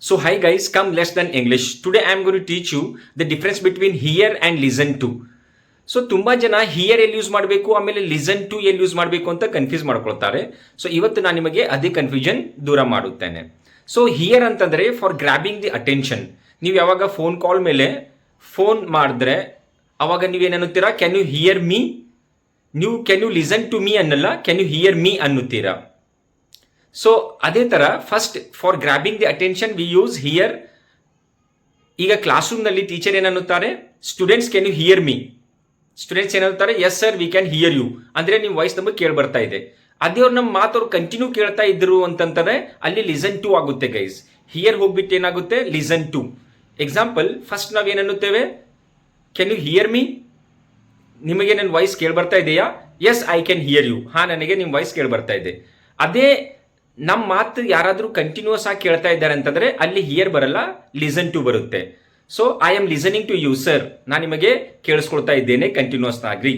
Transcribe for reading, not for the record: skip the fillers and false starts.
So hi guys, come let's learn English. Today I am going to teach you the difference between hear and listen to. So ತುಂಬಾ ಜನ here ಎಲ್ಲಿ use ಮಾಡಬೇಕು ಆಮೇಲೆ listen to ಎಲ್ಲಿ use ಮಾಡಬೇಕು ಅಂತ confuse ಮಾಡ್ಕೊಳ್ತಾರೆ. So ಇವತ್ತು ನಾನು ನಿಮಗೆ ಅದೇ ಕನ್ಫ್ಯೂಷನ್ ದೂರ ಮಾಡುತ್ತೇನೆ. ಸೊ ಹಿಯರ್ ಅಂತಂದ್ರೆ ಫಾರ್ ಗ್ರಾಬಿಂಗ್ ದಿ ಅಟೆನ್ಷನ್. ನೀವು ಯಾವಾಗ ಫೋನ್ ಕಾಲ್ ಮೇಲೆ ಫೋನ್ ಮಾಡಿದ್ರೆ ಅವಾಗ ನೀವೇನನ್ನುತ್ತೀರಾ, ಕ್ಯಾನ್ ಯು ಹಿಯರ್ ಮೀ? ನೀವು can you listen to me ಅನ್ನಲ್ಲ, ಕ್ಯಾನ್ ಯು ಹಿಯರ್ ಮೀ ಅನ್ನುತ್ತೀರಾ. ಸೊ ಅದೇ ತರ first for grabbing the attention we use here. ಈಗ ಕ್ಲಾಸ್ ರೂಮ್ನಲ್ಲಿ ಟೀಚರ್ ಏನನ್ನುತ್ತಾರೆ, students can you hear me? Students ಏನಂತಾರೆ, yes sir we can hear you. ಅಂದ್ರೆ ನಿಮ್ಮ ವಾಯ್ಸ್ ನಮಗೆ ಕೇಳಿ ಬರ್ತಾ ಇದೆ. ಅದೇ ಅವ್ರು ನಮ್ಮ ಮಾತು ಅವ್ರು ಕಂಟಿನ್ಯೂ ಕೇಳ್ತಾ ಇದ್ರು ಅಂತಂತಾರೆ, ಅಲ್ಲಿ ಲಿಸನ್ ಟು ಆಗುತ್ತೆ ಗೈಸ್. ಹಿಯರ್ ಹೋಗ್ಬಿಟ್ಟು ಏನಾಗುತ್ತೆ, ಲಿಸನ್ ಟು. ಎಕ್ಸಾಂಪಲ್ ಫಸ್ಟ್ ನಾವೇನನ್ನುತ್ತೇವೆ, ಕ್ಯಾನ್ ಯು ಹಿಯರ್ ಮೀ? ನಿಮಗೆ ನನ್ನ ವಾಯ್ಸ್ ಕೇಳಿ ಬರ್ತಾ ಇದೆಯಾ? Yes I can hear you. ಹಾ, ನನಗೆ ನಿಮ್ಮ ವಾಯ್ಸ್ ಕೇಳಿ ಬರ್ತಾ ಇದೆ. ಅದೇ ನಮ್ಮ ಮಾತು ಯಾರಾದರೂ ಕಂಟಿನ್ಯೂಸ್ ಆಗಿ ಕೇಳ್ತಾ ಇದ್ದಾರೆ ಅಂತಂದ್ರೆ ಅಲ್ಲಿ ಹಿಯರ್ ಬರಲ್ಲ, ಲಿಸನ್ ಟು ಬರುತ್ತೆ. So I am listening to you sir, ನಾನು ನಿಮಗೆ ಕೇಳಿಸ್ಕೊಳ್ತಾ ಇದ್ದೇನೆ ಕಂಟಿನ್ಯೂಸ್ ಆಗಿ.